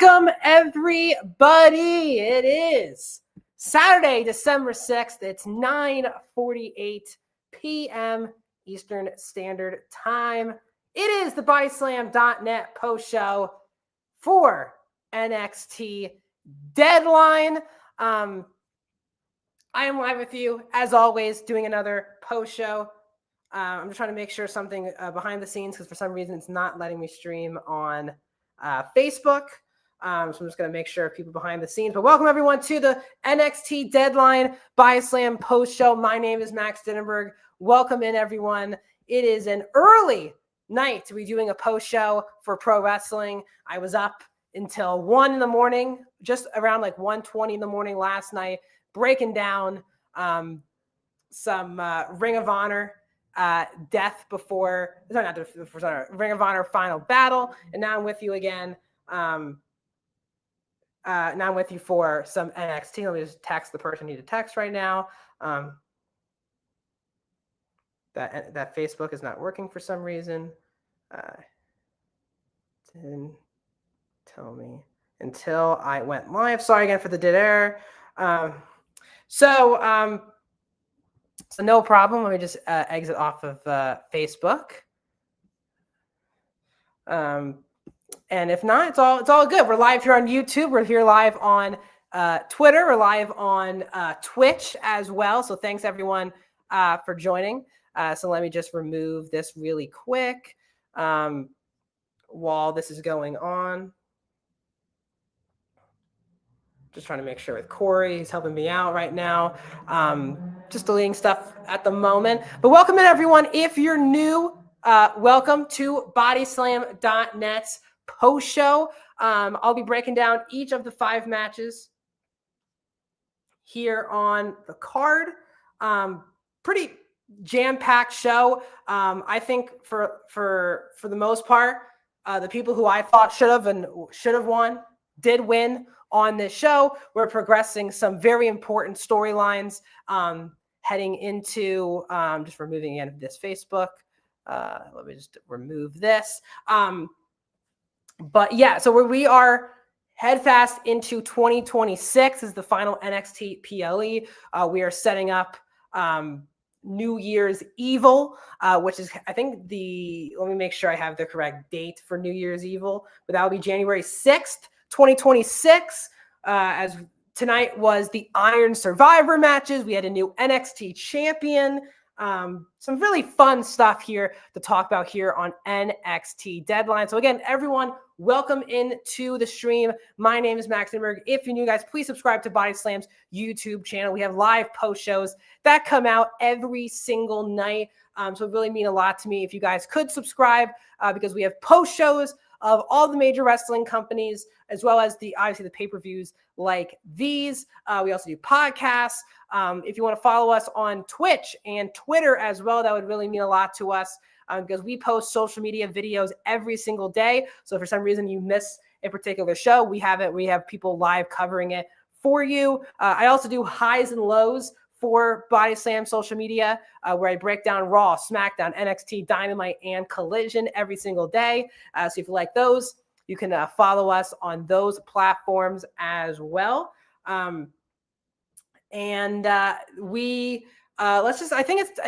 Welcome, everybody. It is Saturday, December 6th. It's 9:48 p.m. Eastern Standard Time. It is the BodySlamNet post show for NXT Deadline. I am live with you, as always, doing another post show. I'm just trying to make sure something behind the scenes, because for some reason it's not letting me stream on Facebook. So I'm just going to make sure people behind the scenes. But welcome, everyone, to the NXT Deadline BodySlam post show. My name is Max Dinenberg. Welcome in, everyone. It is an early night to be doing a post show for pro wrestling. I was up until 1 in the morning, just around like 1:20 in the morning last night, breaking down some Ring of Honor Ring of Honor Final Battle. And now I'm with you again. Now I'm with you for some NXT. Let me just text the person I need to text right now. That Facebook is not working for some reason. Didn't tell me until I went live. Sorry again for the dead air. So no problem. Let me just exit off of Facebook. And if not, it's all good. We're live here on YouTube. We're here live on Twitter. We're live on Twitch as well. So thanks, everyone, for joining. So let me just remove this really quick while this is going on. Just trying to make sure with Corey. He's helping me out right now. Just deleting stuff at the moment. But welcome in, everyone. If you're new, welcome to BodySlamNet's post show. I'll be breaking down each of the 5 matches here on the card. Pretty jam-packed show. I think for the most part, the people who I thought should have won did win on this show. We're progressing some very important storylines heading into just removing again this Facebook. Let me just remove this. But yeah, so we are head fast into 2026 is the final NXT PLE. We are setting up New Year's Evil, which is, I think let me make sure I have the correct date for New Year's Evil, but that will be January 6th, 2026. As tonight was the Iron Survivor matches. We had a new NXT champion. Some really fun stuff here to talk about here on NXT Deadline. So again, everyone, welcome into the stream. My name is Max Dinenberg. If you're new, guys, please subscribe to Body Slam's YouTube channel. We have live post shows that come out every single night. So it really mean a lot to me if you guys could subscribe because we have post shows of all the major wrestling companies, as well as obviously the pay-per-views like these. We also do podcasts. If you want to follow us on Twitch and Twitter as well, that would really mean a lot to us because we post social media videos every single day. So if for some reason you miss a particular show, we have people live covering it for you. I also do highs and lows for Body Slam social media, where I break down Raw, SmackDown, NXT, Dynamite, and Collision every single day. So if you like those, you can follow us on those platforms as well. And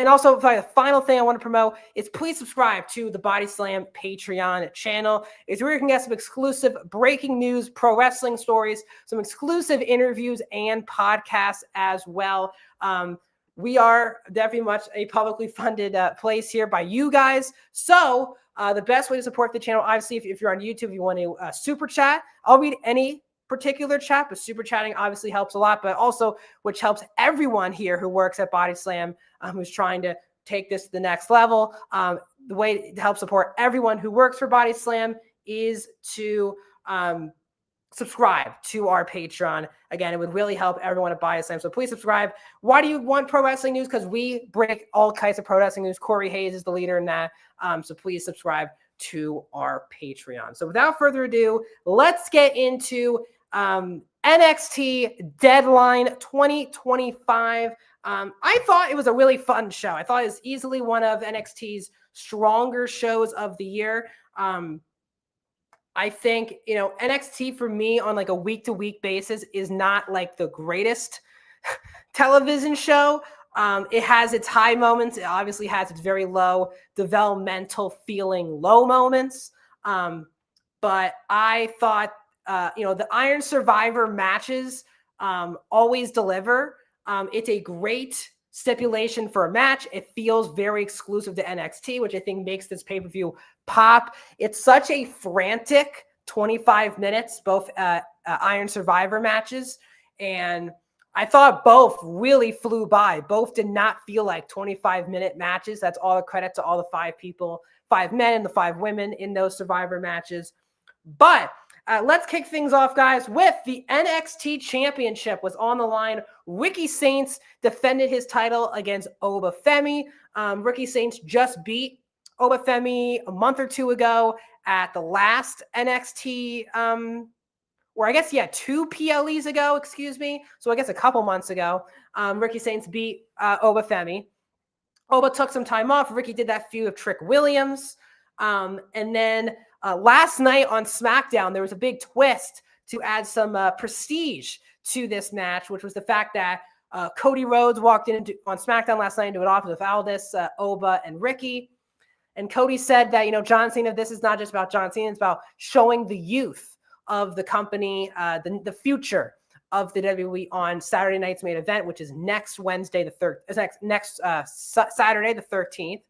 also the final thing I want to promote is please subscribe to the Body Slam Patreon channel. It's where you can get some exclusive breaking news, pro wrestling stories, some exclusive interviews and podcasts as well. We are definitely much a publicly funded place here by you guys. So the best way to support the channel, obviously, if you're on YouTube, you want to super chat. I'll read any particular chat, but super chatting obviously helps a lot, but also which helps everyone here who works at Body Slam, who's trying to take this to the next level. The way to help support everyone who works for Body Slam is to subscribe to our Patreon. Again, it would really help everyone at Body Slam. So please subscribe. Why do you want pro wrestling news? Because we break all kinds of pro wrestling news. Corey Hayes is the leader in that. So please subscribe to our Patreon. So without further ado, let's get into NXT Deadline 2025. I thought it was a really fun show. I thought it was easily one of NXT's stronger shows of the year. I think, NXT for me on like a week-to-week basis is not like the greatest television show. It has its high moments. It obviously has its very low developmental feeling low moments. But I thought, the Iron Survivor matches always deliver. It's a great stipulation for a match. It feels very exclusive to NXT, which I think makes this pay-per-view pop. It's such a frantic 25 minutes, both Iron Survivor matches. And I thought both really flew by. Both did not feel like 25-minute matches. That's all the credit to all the 5 people, 5 men and the 5 women in those Survivor matches. But let's kick things off, guys, with the NXT Championship was on the line. Ricky Saints defended his title against Oba Femi. Ricky Saints just beat Oba Femi a month or 2 ago at the last NXT, or I guess, 2 PLEs ago, excuse me. So I guess a couple months ago, Ricky Saints beat Oba Femi. Oba took some time off. Ricky did that feud of Trick Williams. And then last night on SmackDown, there was a big twist to add some prestige to this match, which was the fact that Cody Rhodes walked in on SmackDown last night into an office with Aldis, Oba, and Ricky. And Cody said that, John Cena, this is not just about John Cena, it's about showing the youth of the company, the future of the WWE on Saturday night's main event, which is next Wednesday, next Saturday, the 13th.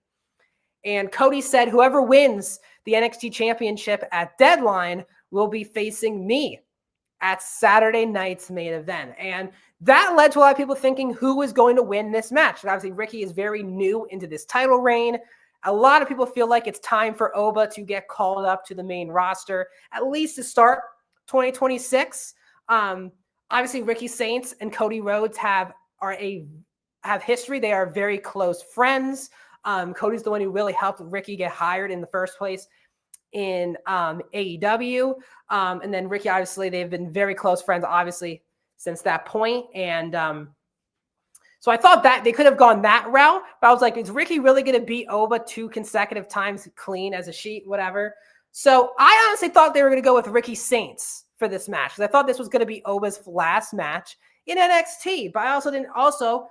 And Cody said, whoever wins the NXT Championship at Deadline will be facing me at Saturday night's main event. And that led to a lot of people thinking who was going to win this match. And obviously, Ricky is very new into this title reign. A lot of people feel like it's time for Oba to get called up to the main roster, at least to start 2026. Obviously, Ricky Saints and Cody Rhodes have history. They are very close friends. Cody's the one who really helped Ricky get hired in the first place in AEW. And then Ricky, obviously, they've been very close friends, obviously, since that point. And so I thought that they could have gone that route, but I was like, is Ricky really going to beat Oba 2 consecutive times clean as a sheet, whatever? So I honestly thought they were going to go with Ricky Saints for this match, because I thought this was going to be Oba's last match in NXT. But I also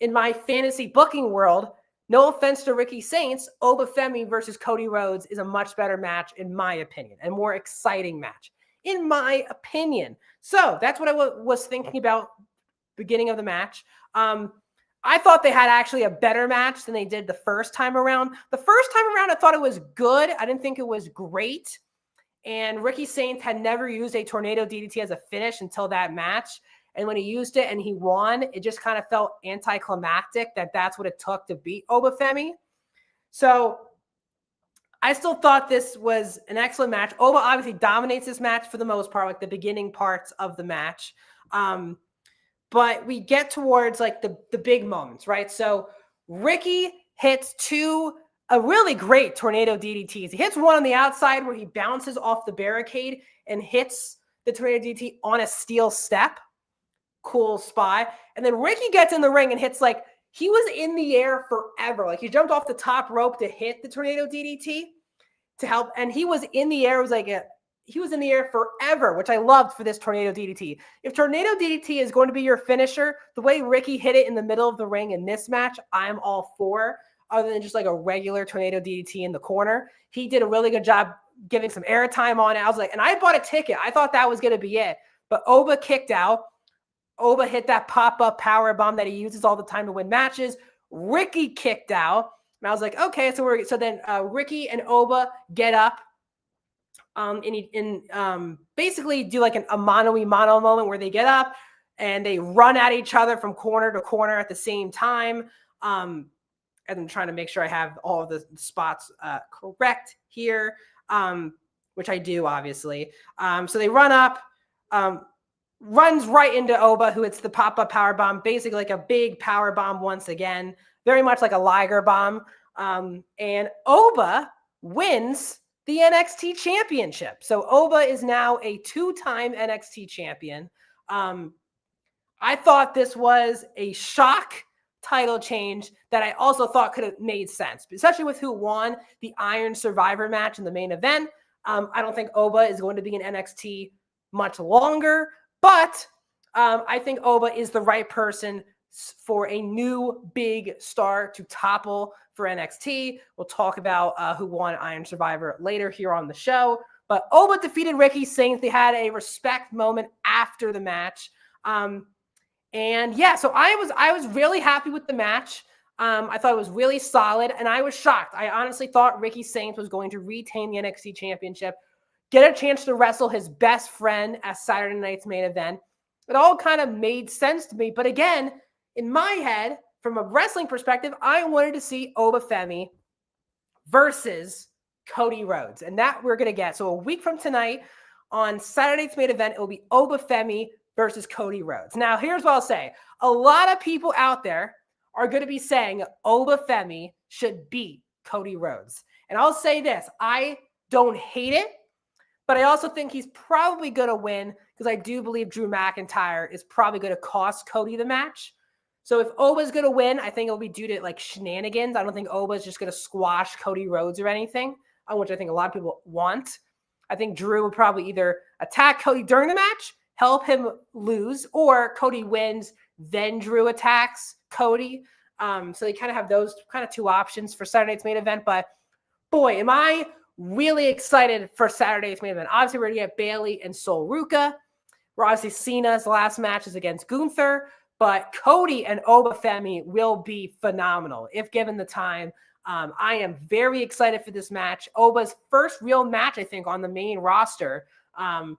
in my fantasy booking world, no offense to Ricky Saints, Oba Femi versus Cody Rhodes is a much better match, in my opinion, and more exciting match, in my opinion. So that's what I was thinking about beginning of the match. I thought they had actually a better match than they did the first time around. The first time around, I thought it was good. I didn't think it was great. And Ricky Saints had never used a tornado DDT as a finish until that match. And when he used it and he won, it just kind of felt anticlimactic that that's what it took to beat Oba Femi. So I still thought this was an excellent match. Oba obviously dominates this match for the most part, like the beginning parts of the match. But we get towards like the big moments, right? So Ricky hits 2 a really great tornado DDTs. He hits one on the outside where he bounces off the barricade and hits the tornado DDT on a steel step. Cool spot. And then Ricky gets in the ring and hits he was in the air forever. Like he jumped off the top rope to hit the tornado DDT to help. And he was in the air. It was he was in the air forever, which I loved for this tornado DDT. If tornado DDT is going to be your finisher, the way Ricky hit it in the middle of the ring in this match, I'm all for, other than just like a regular tornado DDT in the corner. He did a really good job giving some airtime on it. I was like, and I bought a ticket. I thought that was going to be it. But Oba kicked out. Oba hit that pop-up power bomb that he uses all the time to win matches. Ricky kicked out. And I was like, okay, so then Ricky and Oba get up. And basically do like a mano-a-mano moment where they get up and they run at each other from corner to corner at the same time. And I'm trying to make sure I have all of the spots correct here, which I do, obviously. So they run up, runs right into Oba, who hits the pop-up power bomb, basically like a big power bomb once again, very much like a Liger bomb. And Oba wins the NXT championship. So Oba is now a 2-time NXT champion. I thought this was a shock title change that I also thought could have made sense, especially with who won the Iron Survivor match in the main event. I don't think Oba is going to be in NXT much longer, but I think Oba is the right person for a new big star to topple for NXT. We'll talk about who won Iron Survivor later here on the show. But Oba defeated Ricky Sainz. They had a respect moment after the match. And yeah, so I was really happy with the match. I thought it was really solid, and I was shocked. I honestly thought Ricky Sainz was going to retain the NXT Championship, get a chance to wrestle his best friend at Saturday night's main event. It all kind of made sense to me. But again, in my head, from a wrestling perspective, I wanted to see Oba Femi versus Cody Rhodes. And that we're going to get. So a week from tonight, on Saturday's main event, it will be Oba Femi versus Cody Rhodes. Now, here's what I'll say. A lot of people out there are going to be saying Oba Femi should beat Cody Rhodes. And I'll say this. I don't hate it, but I also think he's probably going to win because I do believe Drew McIntyre is probably going to cost Cody the match. So if Oba's going to win, I think it'll be due to like shenanigans. I don't think Oba's just going to squash Cody Rhodes or anything, which I think a lot of people want. I think Drew will probably either attack Cody during the match, help him lose, or Cody wins, then Drew attacks Cody. So they kind of have those kind of two options for Saturday's main event. But boy, am I really excited for Saturday's main event. Obviously, we're going to get Bayley and Sol Ruca. We're obviously Cena's last match is against Gunther, but Cody and Oba Femi will be phenomenal if given the time. I am very excited for this match. Oba's first real match, I think, on the main roster. Again,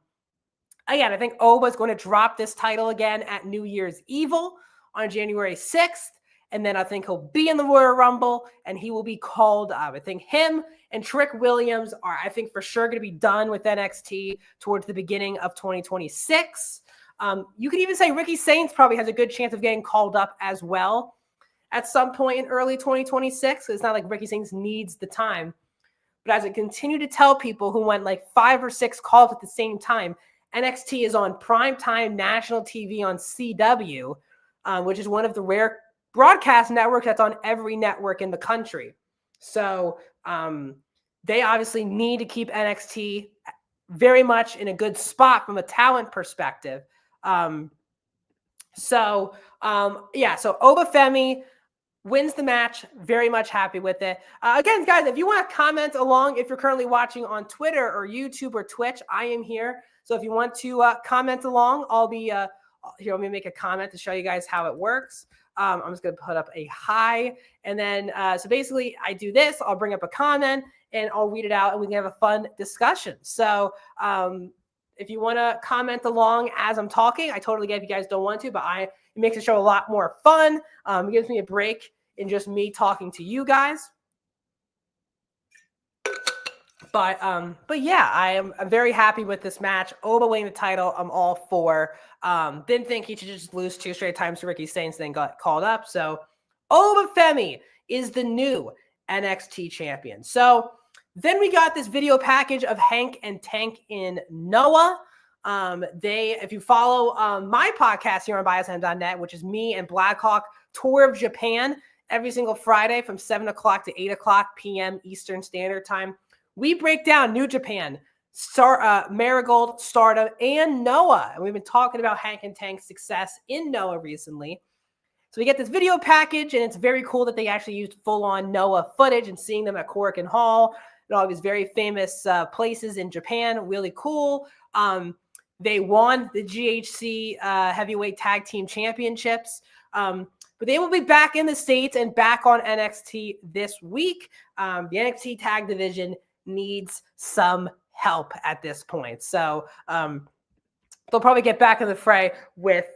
I think Oba is going to drop this title again at New Year's Evil on January 6th. And then I think he'll be in the Royal Rumble and he will be called up. I think him and Trick Williams are, I think, for sure going to be done with NXT towards the beginning of 2026. You could even say Ricky Sainz probably has a good chance of getting called up as well at some point in early 2026. It's not like Ricky Sainz needs the time. But as I continue to tell people who went like 5 or 6 calls at the same time, NXT is on primetime national TV on CW, which is one of the rare broadcast networks that's on every network in the country. So they obviously need to keep NXT very much in a good spot from a talent perspective. So Oba Femi wins the match. Very much happy with it. Again, guys, if you want to comment along, if you're currently watching on Twitter or YouTube or Twitch, I am here. So if you want to comment along, I'll be here. Let me make a comment to show you guys how it works. I'm just going to put up a hi. And then, so basically I do this, I'll bring up a comment and I'll read it out and we can have a fun discussion. So if you want to comment along as I'm talking, I totally get if you guys don't want to, but it makes the show a lot more fun. It gives me a break in just me talking to you guys. But yeah, I'm very happy with this match. Oba winning the title, I'm all for. Didn't think he should just lose 2 straight times to Ricky Sainz, then got called up. So Oba Femi is the new NXT champion. So then we got this video package of Hank and Tank in Noah. If you follow my podcast here on BodySlamNet, which is me and Blackhawk Tour of Japan every single Friday from 7 o'clock to 8 o'clock p.m. Eastern Standard Time. We break down New Japan, Marigold, Stardom, and Noah. And we've been talking about Hank and Tank's success in Noah recently. So we get this video package, and it's very cool that they actually used full-on Noah footage and seeing them at Korakuen Hall and all these very famous places in Japan. Really cool. They won the GHC Heavyweight Tag Team Championships. But they will be back in the States and back on NXT this week. The NXT Tag Division needs some help at this point. So they'll probably get back in the fray with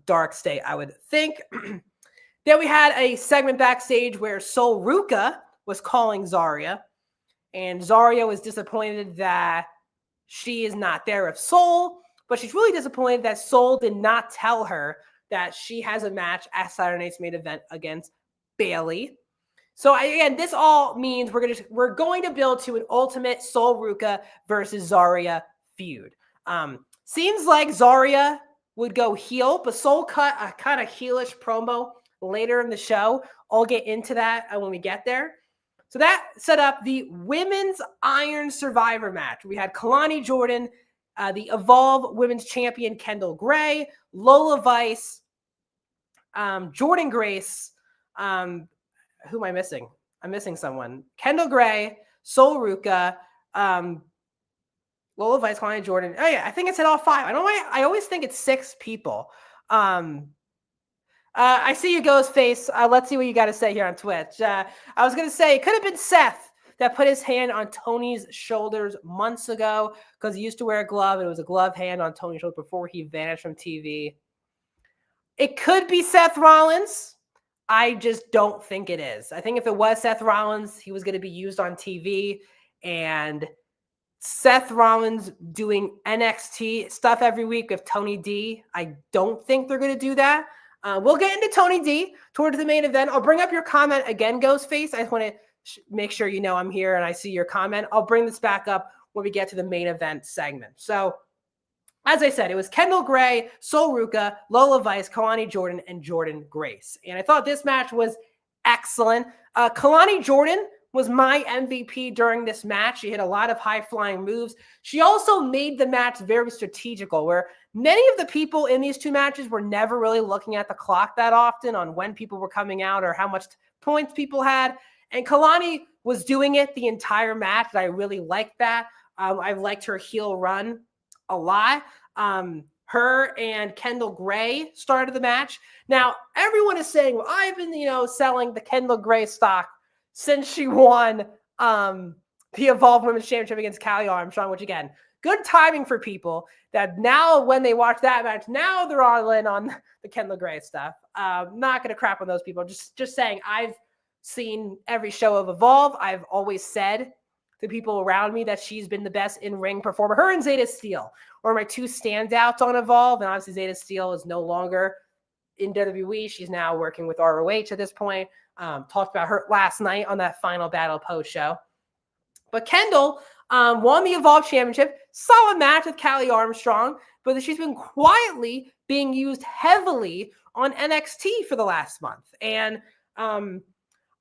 Dark State, I would think. Then we had a segment backstage where Sol Ruca was calling Zarya. And Zarya was disappointed that she is not there with Sol. But she's really disappointed that Sol did not tell her that she has a match at Saturday night's main event against Bayley. So again, this all means we're going to build to an ultimate Sol Ruca versus Zarya feud. Seems like Zarya would go heel, but Sol cut a kind of heelish promo later in the show. I'll get into that when we get there. So that set up the Women's Iron Survivor match. We had Kalani Jordan, the Evolve Women's Champion Kendall Gray, Lola Vice, Jordan Grace. Who am I missing? I'm missing someone. Kendall Gray, Sol Ruka, Lola Vice, Kalani Jordan. Oh yeah, I think it said all 5. I don't know why. I always think it's 6 people. I see you, Ghostface. Let's see what you got to say here on Twitch. I was going to say it could have been Seth that put his hand on Tony's shoulders months ago because he used to wear a glove. It was a glove hand on Tony's shoulder before he vanished from TV. It could be Seth Rollins. I just don't think it is. I think if it was Seth Rollins, he was going to be used on TV. And Seth Rollins doing NXT stuff every week with Tony D, I don't think they're going to do that. We'll get into Tony D towards the main event. I'll bring up your comment again, Ghostface. I just want to make sure you know I'm here and I see your comment. I'll bring this back up when we get to the main event segment. So, as I said, it was Kendall Gray, Sol Ruka, Lola Vice, Kalani Jordan, and Jordan Grace. And I thought this match was excellent. Kalani Jordan was my MVP during this match. She hit a lot of high-flying moves. She also made the match very strategical, where many of the people in these 2 matches were never really looking at the clock that often on when people were coming out or how much points people had. And Kalani was doing it the entire match, and I really liked that. I've liked her heel run a lot. Her and Kendall Gray started the match. Now, everyone is saying, well, I've been, selling the Kendall Gray stock since she won the Evolve Women's Championship against Callie Armstrong, which, again, good timing for people that now when they watch that match, now they're all in on the Kendall Gray stuff. Not going to crap on those people. Just saying, I've seen every show of Evolve. I've always said to people around me that she's been the best in-ring performer. Her and Zeta Steele are my 2 standouts on Evolve, and obviously Zeta Steele is no longer in WWE. She's now working with ROH at this point. Talked about her last night on that Final Battle post show. But Kendall won the Evolve Championship. Solid match with Callie Armstrong, but she's been quietly being used heavily on NXT for the last month. And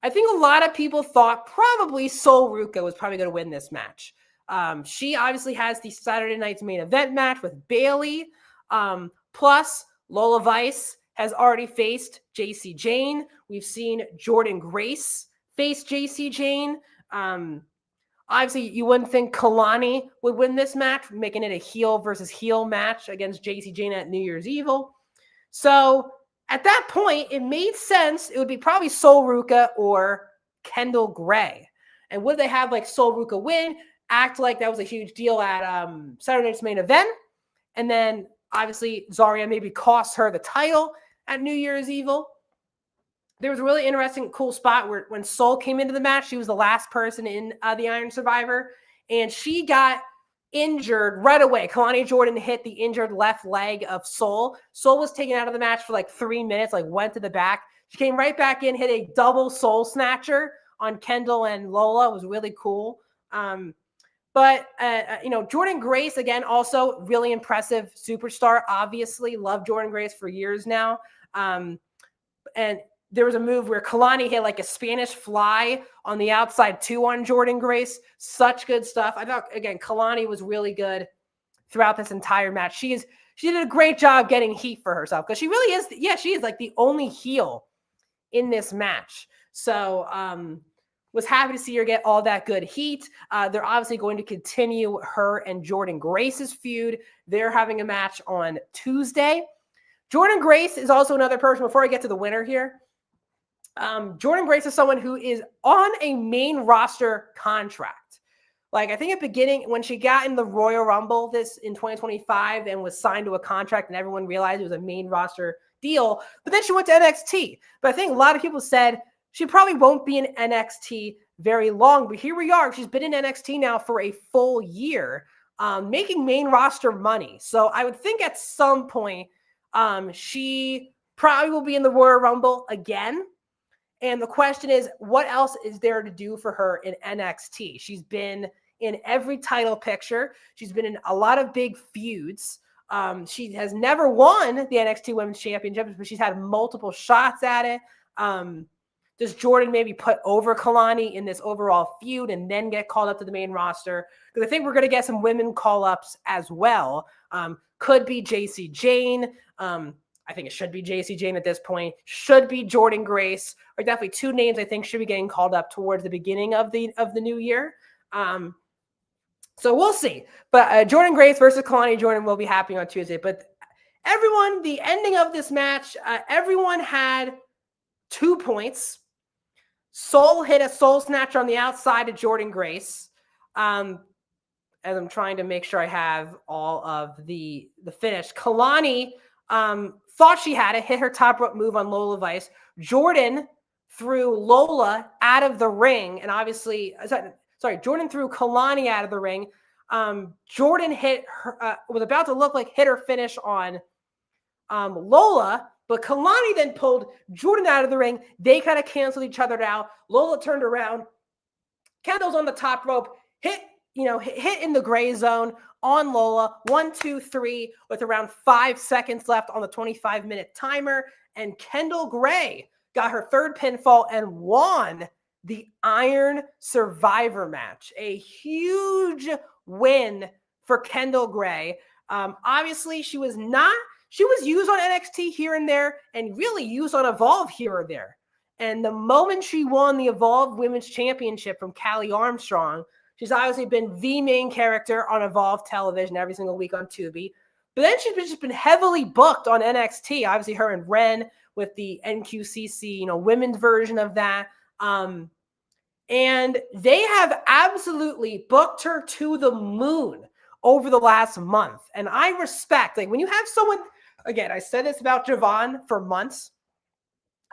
I think a lot of people thought probably Sol Ruka was probably going to win this match. She obviously has the Saturday night's main event match with Bayley. Plus, Lola Vice has already faced JC Jane. We've seen Jordan Grace face JC Jane. Obviously, you wouldn't think Kalani would win this match, making it a heel versus heel match against JC Jane at New Year's Evil. So at that point, it made sense. It would be probably Sol Ruka or Kendall Gray. And would they have Sol Ruka win, act like that was a huge deal at Saturday night's main event, and then obviously Zarya maybe cost her the title at New Year's Evil? There was a really interesting, cool spot where when Sol came into the match, she was the last person in the Iron Survivor, and she got injured right away. Kalani Jordan hit the injured left leg of Sol. Sol was taken out of the match for 3 minutes, went to the back. She came right back in, hit a double Sol snatcher on Kendall and Lola. It was really cool. But Jordan Grace, again, also really impressive superstar. Obviously, loved Jordan Grace for years now. And there was a move where Kalani hit a Spanish fly on the outside too on Jordan Grace. Such good stuff. I thought, again, Kalani was really good throughout this entire match. She did a great job getting heat for herself because she really is. Yeah, she is the only heel in this match. So was happy to see her get all that good heat. They're obviously going to continue her and Jordan Grace's feud. They're having a match on Tuesday. Jordan Grace is also another person, before I get to the winner here, Jordan Grace is someone who is on a main roster contract. I think at the beginning, when she got in the Royal Rumble this in 2025 and was signed to a contract and everyone realized it was a main roster deal, but then she went to NXT. But I think a lot of people said she probably won't be in NXT very long, but here we are. She's been in NXT now for a full year, making main roster money. So I would think at some point she probably will be in the Royal Rumble again. And the question is, what else is there to do for her in NXT? She's been in every title picture. She's been in a lot of big feuds. She has never won the NXT Women's Championship, but she's had multiple shots at it. Does Jordan maybe put over Kalani in this overall feud and then get called up to the main roster? Because I think we're going to get some women call-ups as well. Could be JC Jane. I think it should be JC Jane at this point. Should be Jordan Grace. Or definitely two names I think should be getting called up towards the beginning of the new year. So we'll see. But Jordan Grace versus Kalani Jordan will be happening on Tuesday. But everyone, the ending of this match, everyone had 2 points. Soul hit a soul snatcher on the outside of Jordan Grace. As I'm trying to make sure I have all of the finish. Kalani thought she had it, hit her top rope move on Lola Vice. Jordan threw Lola out of the ring, and obviously, Jordan threw Kalani out of the ring. Jordan hit her, was about to look like hit her finish on Lola, but Kalani then pulled Jordan out of the ring. They kind of canceled each other out. Lola turned around. Kendall's on the top rope, hit in the gray zone on Lola. 1, 2, 3 with around 5 seconds left on the 25-minute timer. And Kendall Gray got her third pinfall and won the Iron Survivor match. A huge win for Kendall Gray. Obviously, she was used on NXT here and there and really used on Evolve here or there. And the moment she won the Evolve Women's Championship from Callie Armstrong, she's obviously been the main character on Evolve television every single week on Tubi. But then she's just been heavily booked on NXT. Obviously, her and Ren with the NQCC, women's version of that. And they have absolutely booked her to the moon over the last month. And I respect, when you have someone, again, I said this about Javon for months.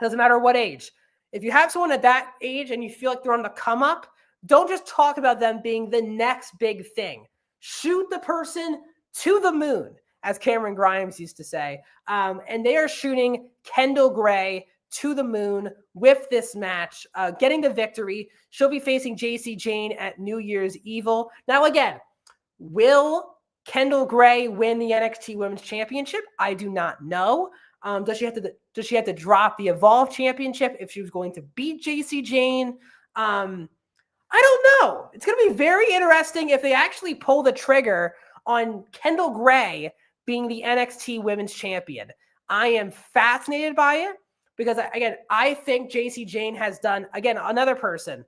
Doesn't matter what age. If you have someone at that age and you feel like they're on the come up, don't just talk about them being the next big thing. Shoot the person to the moon, as Cameron Grimes used to say. And they are shooting Kendall Gray to the moon with this match, getting the victory. She'll be facing JC Jane at New Year's Evil. Now, again, will Kendall Gray win the NXT Women's Championship? I do not know. Does she have to drop the Evolve Championship if she was going to beat JC Jane? I don't know. It's going to be very interesting if they actually pull the trigger on Kendall Gray being the NXT Women's Champion. I am fascinated by it because, again, I think JC Jane has done, again, another person.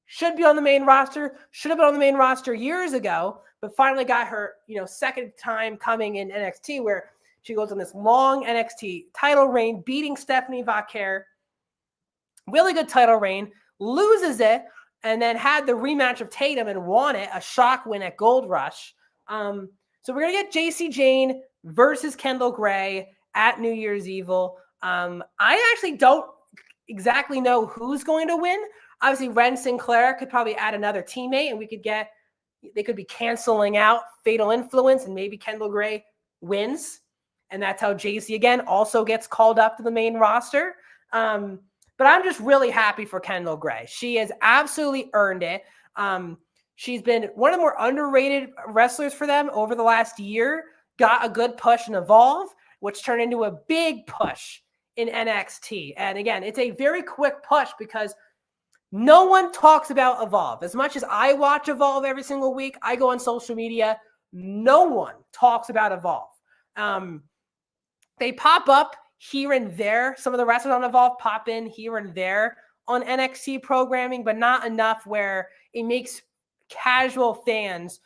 Should be on the main roster, should have been on the main roster years ago, but finally got her, second time coming in NXT where she goes on this long NXT title reign, beating Stephanie Vaquer. Really good title reign, loses it, and then had the rematch of Tatum and won it, a shock win at Gold Rush. So we're going to get JC Jane versus Kendall Gray at New Year's Evil. I actually don't exactly know who's going to win. Obviously, Ren Sinclair could probably add another teammate, and they could be canceling out Fatal Influence, and maybe Kendall Gray wins. And that's how JC, again, also gets called up to the main roster. But I'm just really happy for Kendall Gray. She has absolutely earned it. She's been one of the more underrated wrestlers for them over the last year. Got a good push in Evolve, which turned into a big push in NXT. And again, it's a very quick push because no one talks about Evolve. As much as I watch Evolve every single week, I go on social media, no one talks about Evolve. They pop up here and there. Some of the wrestlers on Evolve pop in here and there on NXT programming, but not enough where it makes casual fans.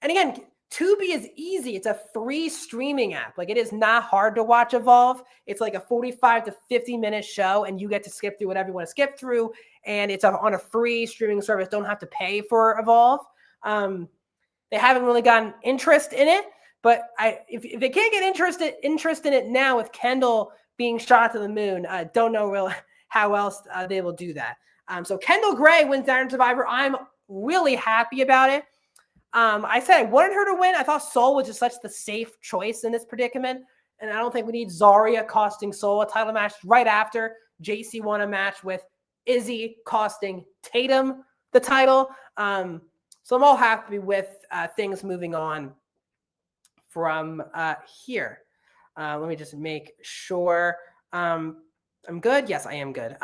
And again, Tubi is easy. It's a free streaming app. It is not hard to watch Evolve. It's like a 45 to 50-minute show, and you get to skip through whatever you want to skip through. And it's on a free streaming service. Don't have to pay for Evolve. They haven't really gotten interest in it. But if they can't get interest in it now with Kendall being shot to the moon, I don't know really how else they will do that. So Kendall Gray wins Iron Survivor. I'm really happy about it. I said I wanted her to win. I thought Soul was just such the safe choice in this predicament. And I don't think we need Zarya costing Soul a title match right after JC won a match with Izzy costing Tatum the title. So I'm all happy with things moving on from here. Let me just make sure I'm good. Yes, I am good.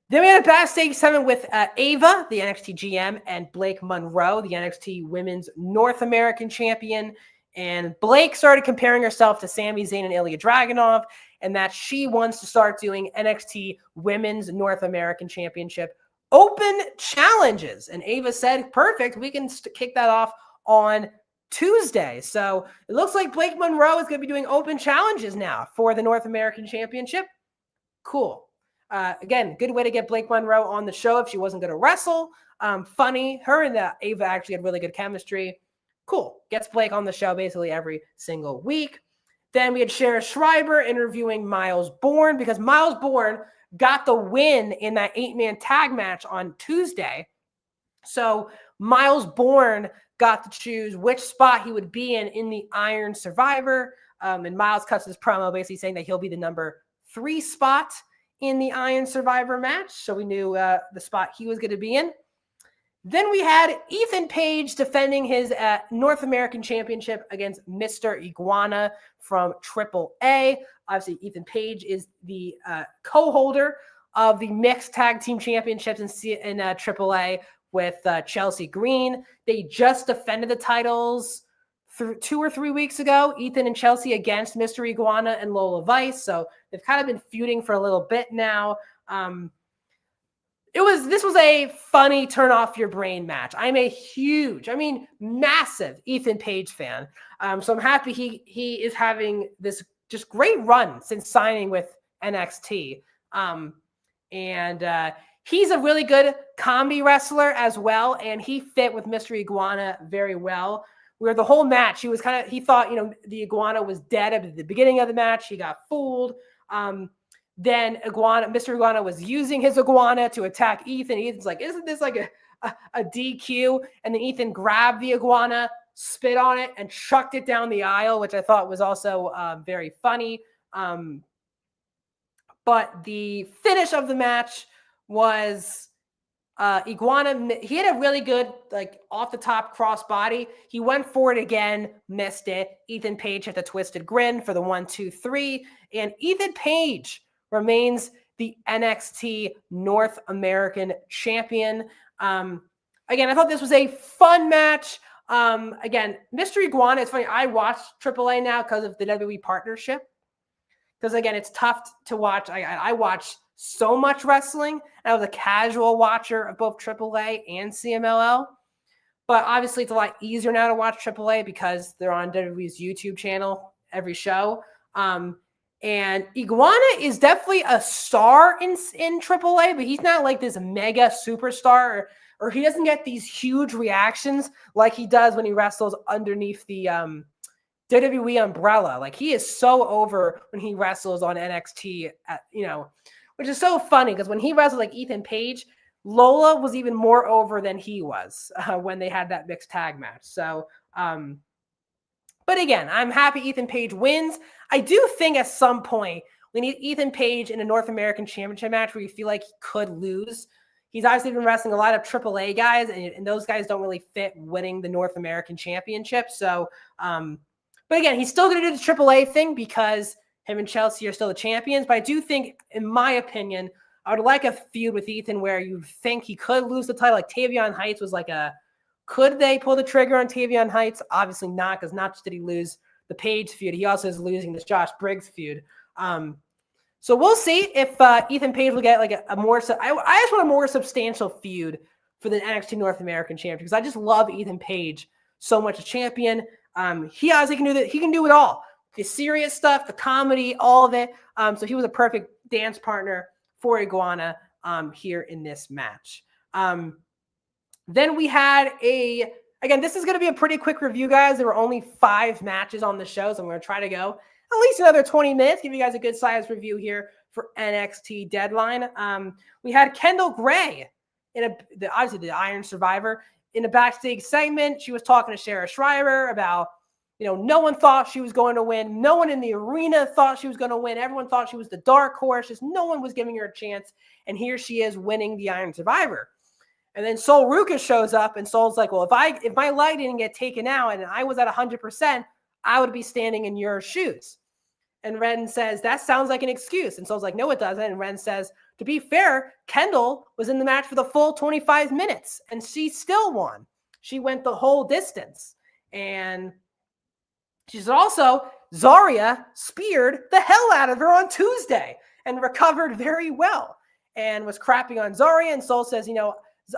Then we had a backstage segment with Ava, the NXT GM, and Blake Monroe, the NXT Women's North American Champion. And Blake started comparing herself to Sami Zayn and Ilya Dragunov, and that she wants to start doing NXT Women's North American Championship open challenges. And Ava said, perfect, we can kick that off on Tuesday. So it looks like Blake Monroe is going to be doing open challenges now for the North American Championship. Cool. Again, good way to get Blake Monroe on the show if she wasn't going to wrestle. Funny. Her and Ava actually had really good chemistry. Cool. Gets Blake on the show basically every single week. Then we had Shara Schreiber interviewing Miles Bourne because Miles Bourne got the win in that 8-man tag match on Tuesday. So Miles Bourne got to choose which spot he would be in the Iron Survivor. And Miles cuts his promo basically saying that he'll be the number 3 spot in the Iron Survivor match. So we knew the spot he was going to be in. Then we had Ethan Page defending his North American Championship against Mr. Iguana from AAA. Obviously, Ethan Page is the co-holder of the Mixed Tag Team Championships in AAA with Chelsea Green. They just defended the titles 2 or 3 weeks ago, Ethan and Chelsea against Mr. Iguana and Lola Vice. So they've kind of been feuding for a little bit now. This was a funny turn off your brain match. I'm a massive Ethan Page fan. So I'm happy he is having this just great run since signing with NXT. He's a really good comedy wrestler as well. And he fit with Mr. Iguana very well. Where the whole match, he thought, the Iguana was dead at the beginning of the match. He got fooled. Then Mr. Iguana was using his iguana to attack Ethan. Ethan's like, isn't this like a DQ? And then Ethan grabbed the iguana, spit on it, and chucked it down the aisle, which I thought was also very funny. But the finish of the match was Iguana. He had a really good, off the top crossbody. He went for it again, missed it. Ethan Page had the twisted grin for the 1, 2, 3. And Ethan Page remains the NXT North American champion. Again, I thought this was a fun match. Again, Mr. Iguana, it's funny. I watch AAA now because of the WWE partnership. Because, again, it's tough to watch. I watch so much wrestling. I was a casual watcher of both AAA and CMLL. But obviously, it's a lot easier now to watch AAA because they're on WWE's YouTube channel every show. And Iguana is definitely a star in AAA, but he's not like this mega superstar, or he doesn't get these huge reactions like he does when he wrestles underneath the WWE umbrella. Like, he is so over when he wrestles on NXT, which is so funny because when he wrestled like Ethan Page, Lola was even more over than he was when they had that mixed tag match. So, but again, I'm happy Ethan Page wins. I do think at some point we need Ethan Page in a North American Championship match where you feel like he could lose. He's obviously been wrestling a lot of AAA guys, and those guys don't really fit winning the North American Championship. So, but again, he's still going to do the AAA thing because him and Chelsea are still the champions. But I do think, in my opinion, I would like a feud with Ethan where you think he could lose the title. Like Tavion Heights was like could they pull the trigger on Tavion Heights? Obviously not, because not just did he lose the Page feud, he also is losing this Josh Briggs feud. So we'll see if Ethan Page will get like a more. I just want a more substantial feud for the NXT North American champion because I just love Ethan Page so much as champion. He obviously can do that. He can do it all. The serious stuff, the comedy, all of it. So he was a perfect dance partner for Iguana here in this match. Then we had again, this is going to be a pretty quick review, guys. There were only 5 matches on the show, so I'm going to try to go at least another 20 minutes, give you guys a good size review here for NXT Deadline. We had Kendall Gray obviously the Iron Survivor in a backstage segment. She was talking to Shara Schreiber about, no one thought she was going to win. No one in the arena thought she was going to win. Everyone thought she was the dark horse. Just no one was giving her a chance. And here she is winning the Iron Survivor. And then Sol Ruka shows up, and Sol's like, well, if my leg didn't get taken out and I was at 100%, I would be standing in your shoes. And Ren says, that sounds like an excuse. And Sol's like, no, it doesn't. And Ren says, to be fair, Kendall was in the match for the full 25 minutes, and she still won. She went the whole distance. And she said also, Zarya speared the hell out of her on Tuesday and recovered very well and was crapping on Zarya. And Sol says,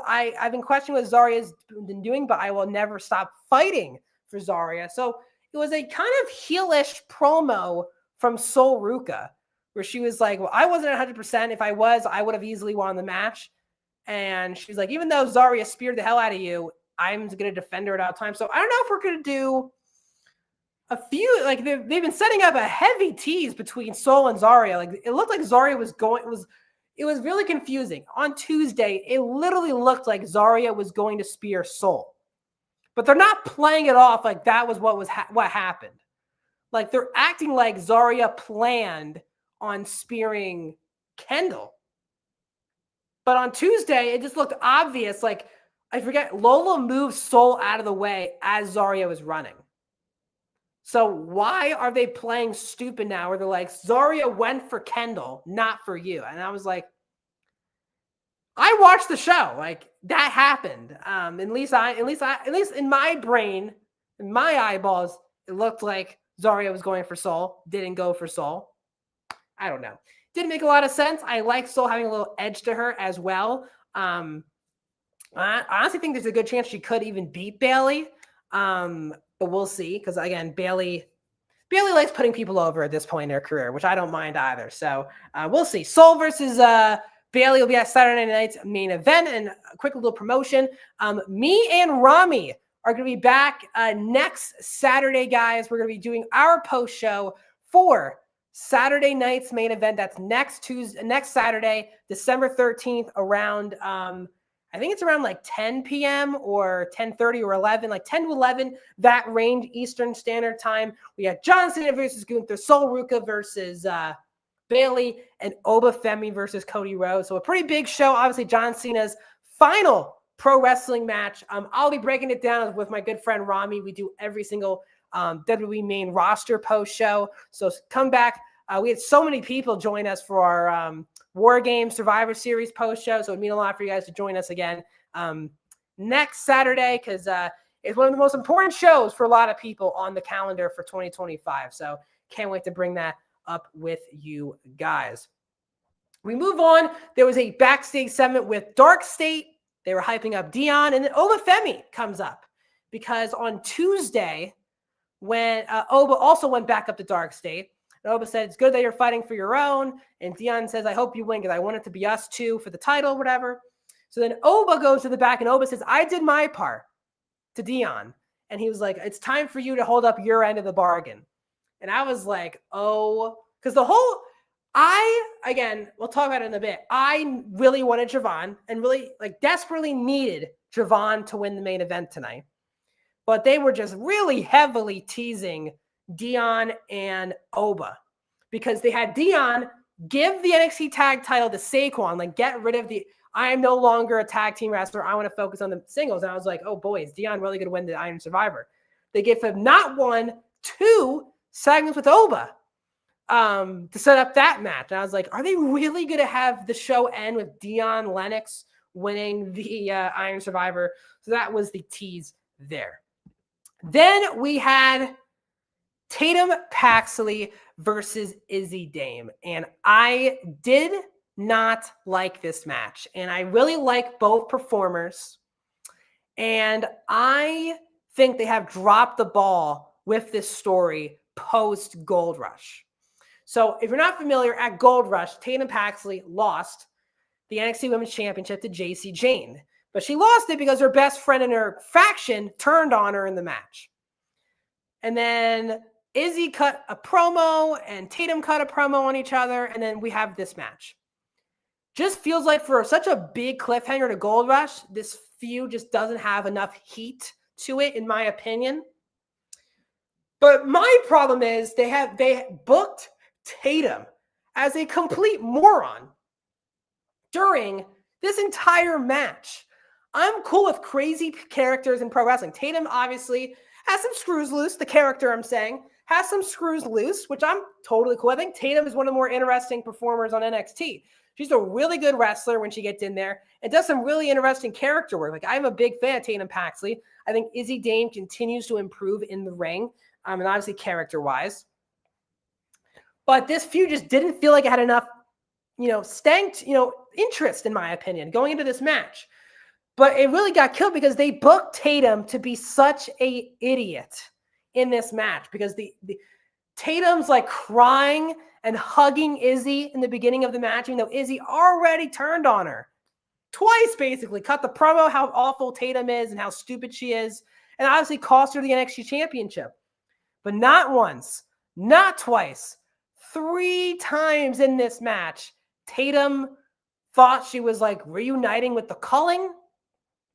I've been questioning what Zarya's been doing, but I will never stop fighting for Zarya. So it was a kind of heelish promo from Sol Ruka, where she was like, well, I wasn't 100%. If I was, I would have easily won the match. And she's like, even though Zarya speared the hell out of you, I'm going to defend her at all times. So I don't know if we're going to do a few, like they've been setting up a heavy tease between Sol and Zarya. Like it looked like Zarya was going, it was really confusing. On Tuesday, it literally looked like Zarya was going to spear Sol. But they're not playing it off like that was what happened. Like they're acting like Zarya planned on spearing Kendall. But on Tuesday, it just looked obvious. Like, I forget, Lola moved Sol out of the way as Zarya was running. So why are they playing stupid now where they're like, Zarya went for Kendall, not for you? And I was like, I watched the show. Like, that happened. At least in my brain, in my eyeballs, it looked like Zarya was going for Sol, didn't go for Sol. I don't know. Didn't make a lot of sense. I like Sol having a little edge to her as well. I honestly think there's a good chance she could even beat Bayley. But we'll see. Because again, Bayley likes putting people over at this point in her career, which I don't mind either. So we'll see. Sol versus Bayley will be at Saturday night's main event. And a quick little promotion. Me and Rami are going to be back next Saturday, guys. We're going to be doing our post show for Saturday night's main event. That's next Saturday, December 13th, around I think it's around like 10 p.m. or 10:30 or 11, like 10 to 11, that range, Eastern Standard Time. We got John Cena versus Gunther, Sol Ruka versus Bayley, and Oba Femi versus Cody Rhodes. So a pretty big show. Obviously, John Cena's final pro wrestling match. I'll be breaking it down with my good friend Rami. We do every single WWE main roster post show. So come back. We had so many people join us for our War Games Survivor Series post show. So it would mean a lot for you guys to join us again next Saturday, because it's one of the most important shows for a lot of people on the calendar for 2025. So can't wait to bring that up with you guys. We move on. There was a backstage segment with Dark State. They were hyping up Dion, and then Oba Femi comes up because on Tuesday, when Oba also went back up to Dark State, and Oba said, it's good that you're fighting for your own. And Dion says, I hope you win because I want it to be us too for the title, whatever. So then Oba goes to the back and Oba says, I did my part to Dion. And he was like, it's time for you to hold up your end of the bargain. And I was like, oh, because again, we'll talk about it in a bit. I really wanted Javon and really desperately needed Javon to win the main event tonight. But they were just really heavily teasing Dion and Oba because they had Dion give the NXT tag title to Saquon, get rid of I am no longer a tag team wrestler. I want to focus on the singles. And I was like, oh boy, is Dion really going to win the Iron Survivor? They gave him not one, two segments with Oba to set up that match. And I was like, are they really going to have the show end with Dion Lennox winning the Iron Survivor? So that was the tease there. Then we had Tatum Paxley versus Izzy Dame. And I did not like this match. And I really like both performers. And I think they have dropped the ball with this story post Gold Rush. So if you're not familiar, at Gold Rush, Tatum Paxley lost the NXT Women's Championship to JC Jane. But she lost it because her best friend in her faction turned on her in the match. And then Izzy cut a promo and Tatum cut a promo on each other. And then we have this match. Just feels like for such a big cliffhanger to Gold Rush, this feud just doesn't have enough heat to it, in my opinion. But my problem is they booked Tatum as a complete moron during this entire match. I'm cool with crazy characters in pro wrestling. Tatum obviously has some screws loose. The character I'm saying has some screws loose, which I'm totally cool. I think Tatum is one of the more interesting performers on NXT. She's a really good wrestler when she gets in there and does some really interesting character work. Like, I'm a big fan of Tatum Paxley. I think Izzy Dane continues to improve in the ring, and obviously character-wise. But this feud just didn't feel like it had enough, stanked, interest, in my opinion, going into this match. But it really got killed because they booked Tatum to be such a idiot in this match, because the Tatum's like crying and hugging Izzy in the beginning of the match, even though Izzy already turned on her twice, basically cut the promo how awful Tatum is and how stupid she is, and obviously cost her the NXT championship. But not once, not twice, 3 times in this match, Tatum thought she was like reuniting with the Culling,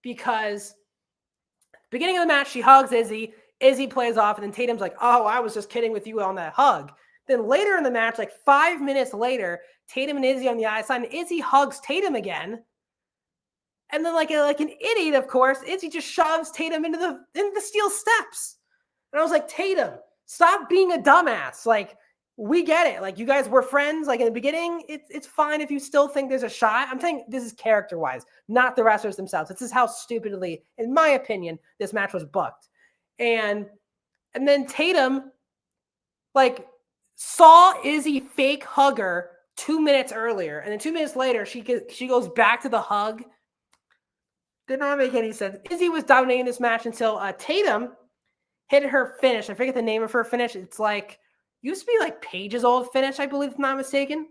because beginning of the match, she hugs Izzy. Izzy plays off, and then Tatum's like, oh, I was just kidding with you on that hug. Then later in the match, like 5 minutes later, Tatum and Izzy on the outside, and Izzy hugs Tatum again. And then like an idiot, of course, Izzy just shoves Tatum into the steel steps. And I was like, Tatum, stop being a dumbass. Like, we get it. Like, you guys were friends. Like, in the beginning, it's fine if you still think there's a shot. I'm saying this is character-wise, not the wrestlers themselves. This is how stupidly, in my opinion, this match was booked. And then Tatum, like, saw Izzy fake hug her 2 minutes earlier. And then 2 minutes later, she goes back to the hug. Did not make any sense. Izzy was dominating this match until Tatum hit her finish. I forget the name of her finish. It's like, used to be like Paige's old finish, I believe, if I'm not mistaken.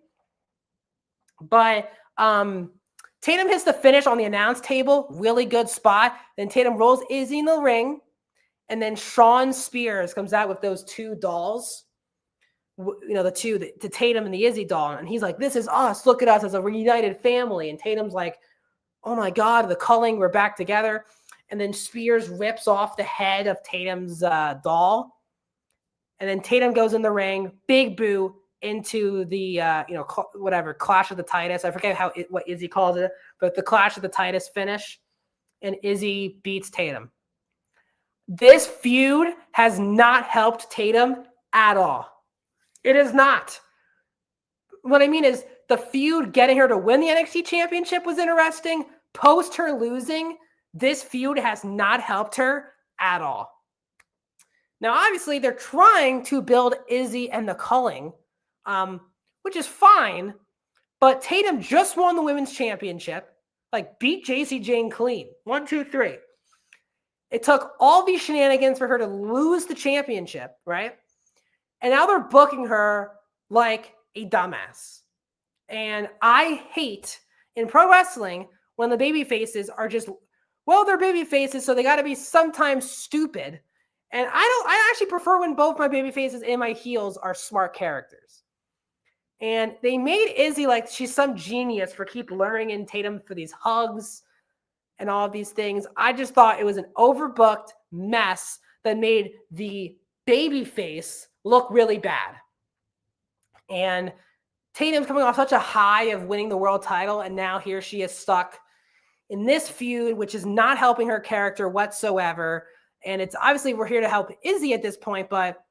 But Tatum hits the finish on the announce table. Really good spot. Then Tatum rolls Izzy in the ring. And then Sean Spears comes out with those 2 dolls. The 2, the Tatum and the Izzy doll. And he's like, this is us. Look at us as a reunited family. And Tatum's like, oh my God, the Culling, we're back together. And then Spears rips off the head of Tatum's doll. And then Tatum goes in the ring, big boo, into the, Clash of the Titus. I forget what Izzy calls it, but the Clash of the Titus finish. And Izzy beats Tatum. This feud has not helped Tatum at all. It is not. What I mean is, the feud getting her to win the NXT championship was interesting. Post her losing, this feud has not helped her at all. Now, obviously, they're trying to build Izzy and the Culling, which is fine. But Tatum just won the women's championship, like beat JC Jane clean. 1, 2, 3. It took all these shenanigans for her to lose the championship, right? And now they're booking her like a dumbass. And I hate in pro wrestling when the baby faces are just, they're baby faces, so they got to be sometimes stupid. And I actually prefer when both my baby faces and my heels are smart characters. And they made Izzy like she's some genius for keep luring in Tatum for these hugs and all of these things. I just thought it was an overbooked mess that made the baby face look really bad. And Tatum's coming off such a high of winning the world title, and now here she is stuck in this feud, which is not helping her character whatsoever. And it's obviously we're here to help Izzy at this point, but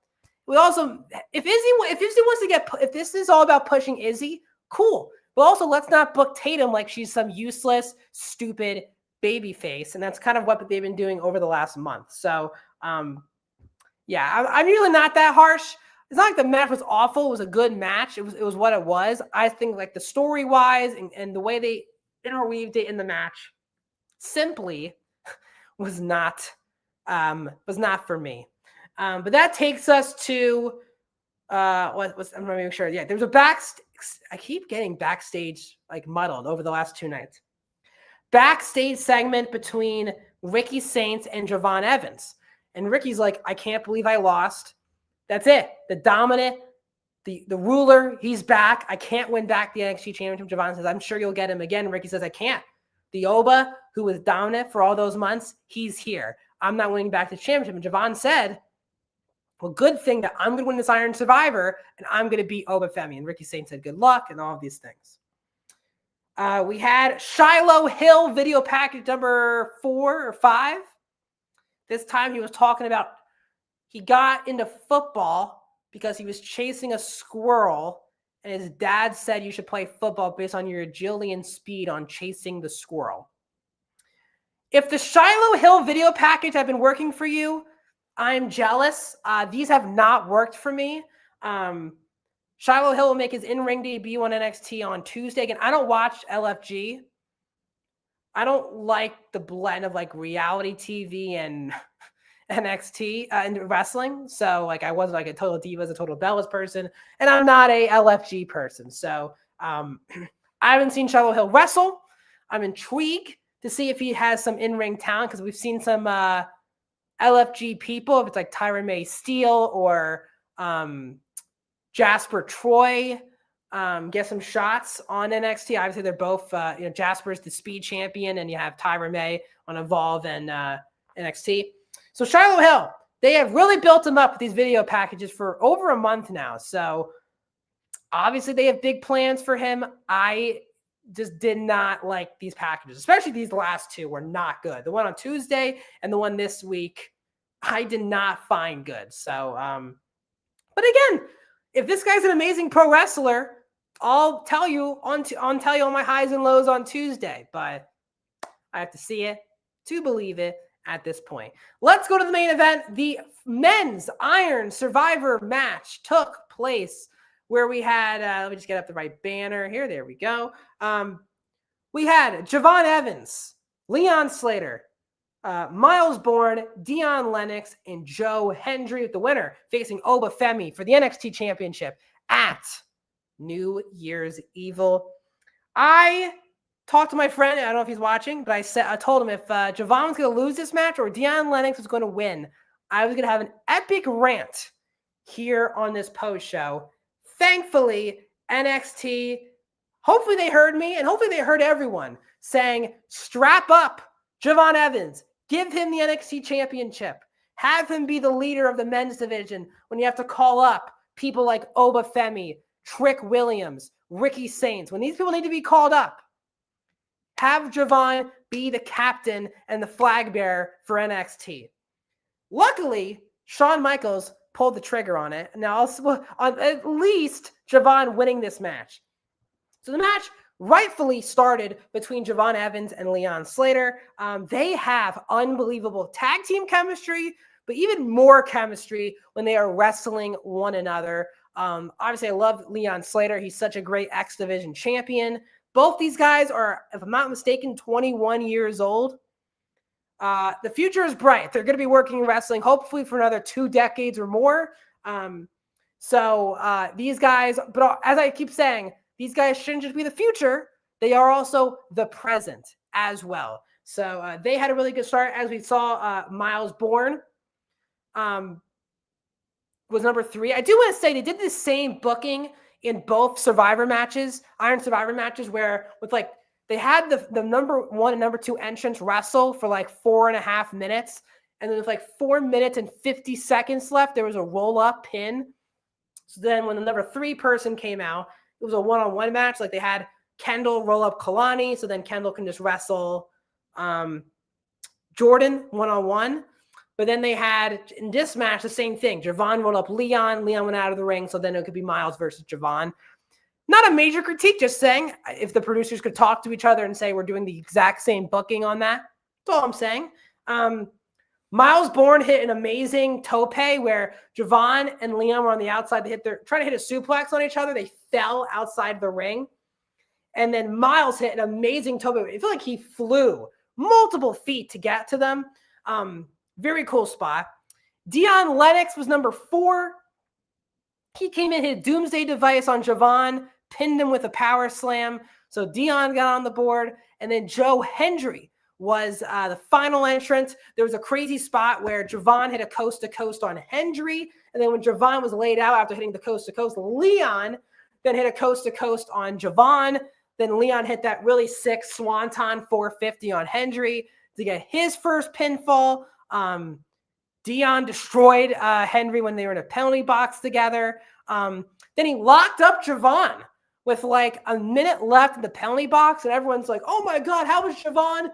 we also, if Izzy wants to if this is all about pushing Izzy, cool. But also let's not book Tatum like she's some useless, stupid baby face. And that's kind of what they've been doing over the last month. So, I'm really not that harsh. It's not like the match was awful. It was a good match. It was what it was. I think like the story wise and the way they interweaved it in the match simply was not for me. But that takes us to I'm gonna make sure. Yeah, there's a I keep getting backstage like muddled over the last 2 nights. Backstage segment between Ricky Saints and Javon Evans. And Ricky's like, I can't believe I lost. That's it. The dominant, the ruler, he's back. I can't win back the NXT championship. Javon says, I'm sure you'll get him again. Ricky says, I can't. The Oba, who was dominant for all those months, he's here. I'm not winning back the championship. And Javon said, well, good thing that I'm going to win this Iron Survivor, and I'm going to beat Oba Femi. And Ricky Saints said, good luck, and all of these things. We had Shiloh Hill video package number 4 or 5. This time he was talking about he got into football because he was chasing a squirrel and his dad said you should play football based on your agility and speed on chasing the squirrel. If the Shiloh Hill video package have been working for you, I'm jealous. These have not worked for me. Shiloh Hill will make his in-ring debut on NXT on Tuesday. Again, I don't watch LFG. I don't like the blend of like reality TV and NXT and wrestling. So like I wasn't like a Total Divas, a Total Bellas person, and I'm not a LFG person. So I haven't seen Shiloh Hill wrestle. I'm intrigued to see if he has some in-ring talent because we've seen some LFG people, if it's like Tyron May Steele or Jasper Troy, get some shots on NXT. Obviously, they're both, Jasper's the speed champion, and you have Tyron May on Evolve and NXT. So Shiloh Hill, they have really built him up with these video packages for over a month now. So obviously, they have big plans for him. I just did not like these packages, especially these last two were not good. The one on Tuesday and the one this week, I did not find good. So, but again, if this guy's an amazing pro wrestler, I'll tell you on my highs and lows on Tuesday, but I have to see it to believe it at this point. Let's go to the main event. The men's Iron Survivor match took place where we had, let me just get up the right banner here. There we go. We had Javon Evans, Leon Slater, Miles Bourne, Dion Lennox, and Joe Hendry with the winner facing Oba Femi for the NXT Championship at New Year's Evil. I talked to my friend, I don't know if he's watching, but I told him if Javon was going to lose this match or Dion Lennox was going to win, I was going to have an epic rant here on this post show. Thankfully, NXT, hopefully they heard me and hopefully they heard everyone saying, strap up Javon Evans, give him the NXT Championship, have him be the leader of the men's division when you have to call up people like Oba Femi, Trick Williams, Ricky Saints. When these people need to be called up, have Javon be the captain and the flag bearer for NXT. Luckily, Shawn Michaels pulled the trigger on it. Now, on at least Javon winning this match. So the match rightfully started between Javon Evans and Leon Slater. They have unbelievable tag team chemistry, but even more chemistry when they are wrestling one another. Obviously, I love Leon Slater. He's such a great X Division champion. Both these guys are, if I'm not mistaken, 21 years old. The future is bright. They're going to be working in wrestling, hopefully for another 2 decades or more. These guys, but as I keep saying, these guys shouldn't just be the future. They are also the present as well. So they had a really good start. As we saw, Miles Bourne was number 3. I do want to say they did the same booking in both Survivor matches, Iron Survivor matches, where with like they had the number 1 and number 2 entrants wrestle for like 4.5 minutes. And then with like 4 minutes and 50 seconds left, there was a roll-up pin. So then when the number 3 person came out, it was a one-on-one match. Like they had Kendall roll up Kalani, so then Kendall can just wrestle Jordan one-on-one. But then they had, in this match, the same thing. Javon rolled up Leon. Leon went out of the ring, so then it could be Miles versus Javon. Not a major critique, just saying if the producers could talk to each other and say we're doing the exact same booking on that. That's all I'm saying. Miles Bourne hit an amazing tope where Javon and Leon were on the outside. They trying to hit a suplex on each other. They fell outside the ring. And then Miles hit an amazing tope. I feel like he flew multiple feet to get to them. Very cool spot. Dion Lennox was number 4. He came in, hit a doomsday device on Javon, pinned him with a power slam. So Dion got on the board. And then Joe Hendry was the final entrant. There was a crazy spot where Javon hit a coast-to-coast on Hendry. And then when Javon was laid out after hitting the coast-to-coast, Leon then hit a coast-to-coast on Javon. Then Leon hit that really sick Swanton 450 on Hendry to get his first pinfall. Dion destroyed Hendry when they were in a penalty box together. Then he locked up Javon with like a minute left in the penalty box. And everyone's like, oh my God, how is Javon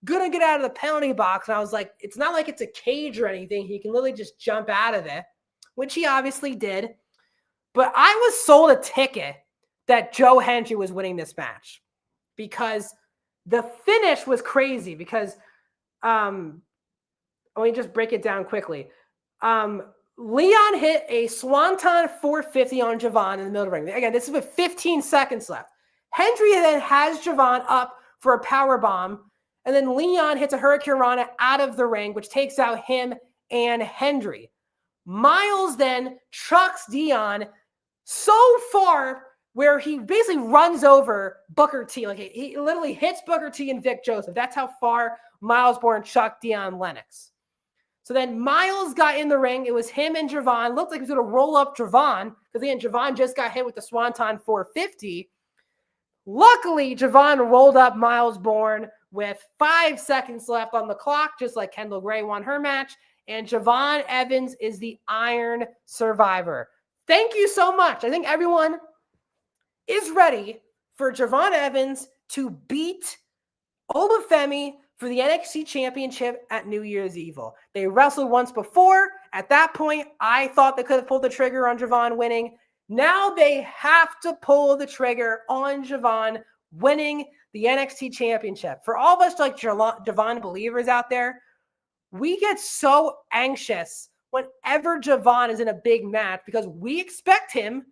going to get out of the penalty box? And I was like, it's not like it's a cage or anything. He can literally just jump out of it, which he obviously did. But I was sold a ticket that Joe Hendry was winning this match, because the finish was crazy. Because let me just break it down quickly. Leon hit a Swanton 450 on Javon in the middle of the ring. Again, this is with 15 seconds left. Hendry then has Javon up for a power bomb, and then Leon hits a Hurricane Rana out of the ring, which takes out him and Hendry. Miles then trucks Dion so far where he basically runs over Booker T. Like he literally hits Booker T and Vic Joseph. That's how far Miles Bourne chucked Dion Lennox. So then Miles got in the ring. It was him and Javon. Looked like he was going to roll up Javon, because again, Javon just got hit with the Swanton 450. Luckily, Javon rolled up Miles Bourne with 5 seconds left on the clock, just like Kendall Gray won her match. And Javon Evans is the Iron Survivor. Thank you so much. I think everyone is ready for Javon Evans to beat Obafemi for the NXT Championship at New Year's Evil. They wrestled once before. At that point, I thought they could have pulled the trigger on Javon winning. Now they have to pull the trigger on Javon winning the NXT Championship. For all of us like Javon believers out there, we get so anxious whenever Javon is in a big match, because we expect him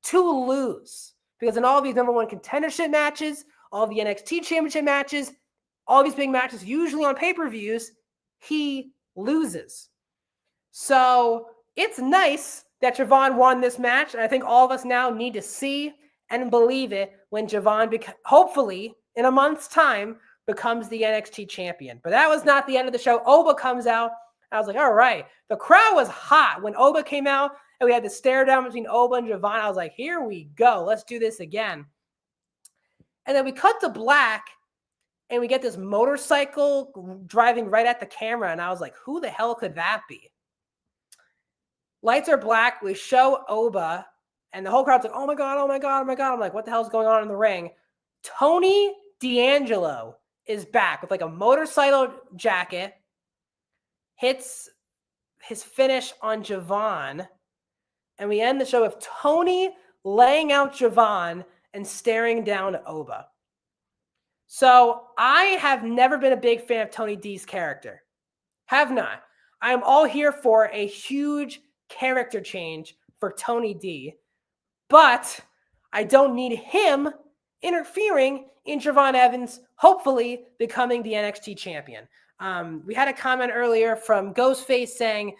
to lose. Because in all these number one contendership matches, all the NXT Championship matches, all these big matches, usually on pay-per-views, he loses. So it's nice that Javon won this match, and I think all of us now need to see and believe it when Javon, hopefully in a month's time, becomes the NXT champion. But that was not the end of the show. Oba comes out. I was like, all right. The crowd was hot when Oba came out, and we had the stare down between Oba and Javon. I was like, here we go. Let's do this again. And then we cut to black, and we get this motorcycle driving right at the camera. And I was like, who the hell could that be? Lights are black. We show Oba, and the whole crowd's like, oh my God, oh my God, oh my God. I'm like, what the hell's going on in the ring? Tony D'Angelo is back with like a motorcycle jacket, hits his finish on Javon, and we end the show with Tony laying out Javon and staring down Oba. So I have never been a big fan of Tony D's character. Have not. I am all here for a huge character change for Tony D, but I don't need him interfering in Javon Evans hopefully becoming the NXT champion. We had a comment earlier from Ghostface saying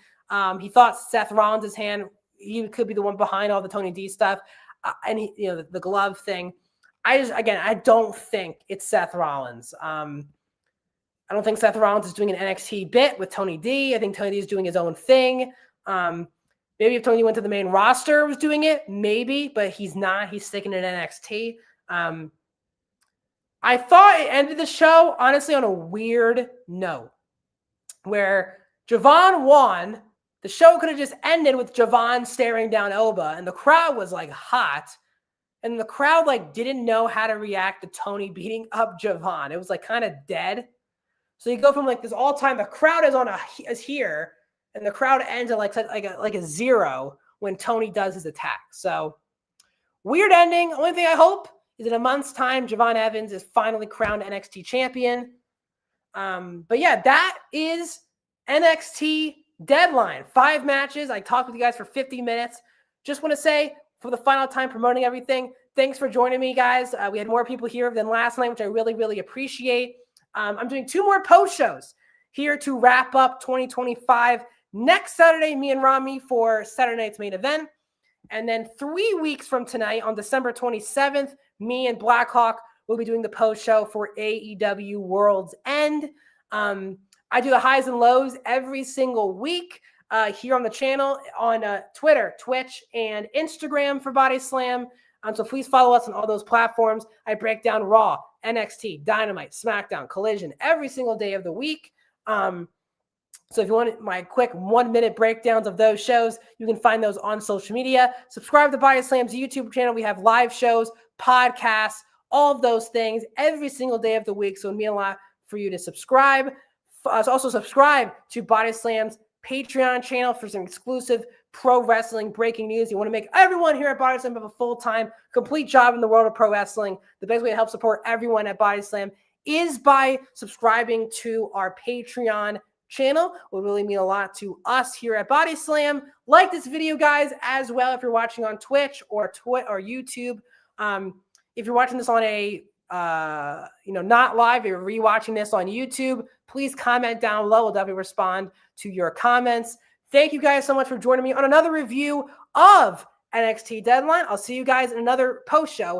he thought Seth Rollins' hand, he could be the one behind all the Tony D stuff, and he, the glove thing. I don't think it's Seth Rollins. I don't think Seth Rollins is doing an NXT bit with Tony D. I think Tony D is doing his own thing. Maybe if Tony went to the main roster, was doing it, maybe, but he's not. He's sticking in NXT. I thought it ended the show, honestly, on a weird note, where Javon won. The show could have just ended with Javon staring down Oba, and the crowd was like hot, and the crowd like didn't know how to react to Tony beating up Javon. It was like kind of dead. So you go from like this all time, the crowd is here, and the crowd ends at like a zero when Tony does his attack. So weird ending. Only thing I hope is in a month's time, Javon Evans is finally crowned NXT champion. But yeah, that is NXT Deadline. 5 matches. I talked with you guys for 50 minutes. Just want to say, for the final time promoting everything, thanks for joining me, guys. We had more people here than last night, which I really, really appreciate. I'm doing 2 more post shows here to wrap up 2025. Next Saturday, me and Rami for Saturday night's main event. And then 3 weeks from tonight, on December 27th, me and Blackhawk will be doing the post show for AEW World's End. I do the highs and lows every single week here on the channel, on Twitter, Twitch, and Instagram for Body Slam. So please follow us on all those platforms. I break down Raw, NXT, Dynamite, SmackDown, Collision every single day of the week. So if you want my quick 1-minute breakdowns of those shows, you can find those on social media. Subscribe to Body Slam's YouTube channel. We have live shows, podcasts, all of those things every single day of the week. So it would mean a lot for you to subscribe. So also subscribe to Body Slam's Patreon channel for some exclusive pro wrestling breaking news. You want to make everyone here at BodySlam have a full-time, complete job in the world of pro wrestling. The best way to help support everyone at BodySlam is by subscribing to our Patreon channel. It will really mean a lot to us here at BodySlam. Like this video, guys, as well if you're watching on Twitch or YouTube. If you're watching this on a not live, if you're rewatching this on YouTube, please comment down below. We'll definitely respond to your comments. Thank you guys so much for joining me on another review of NXT Deadline. I'll see you guys in another post show.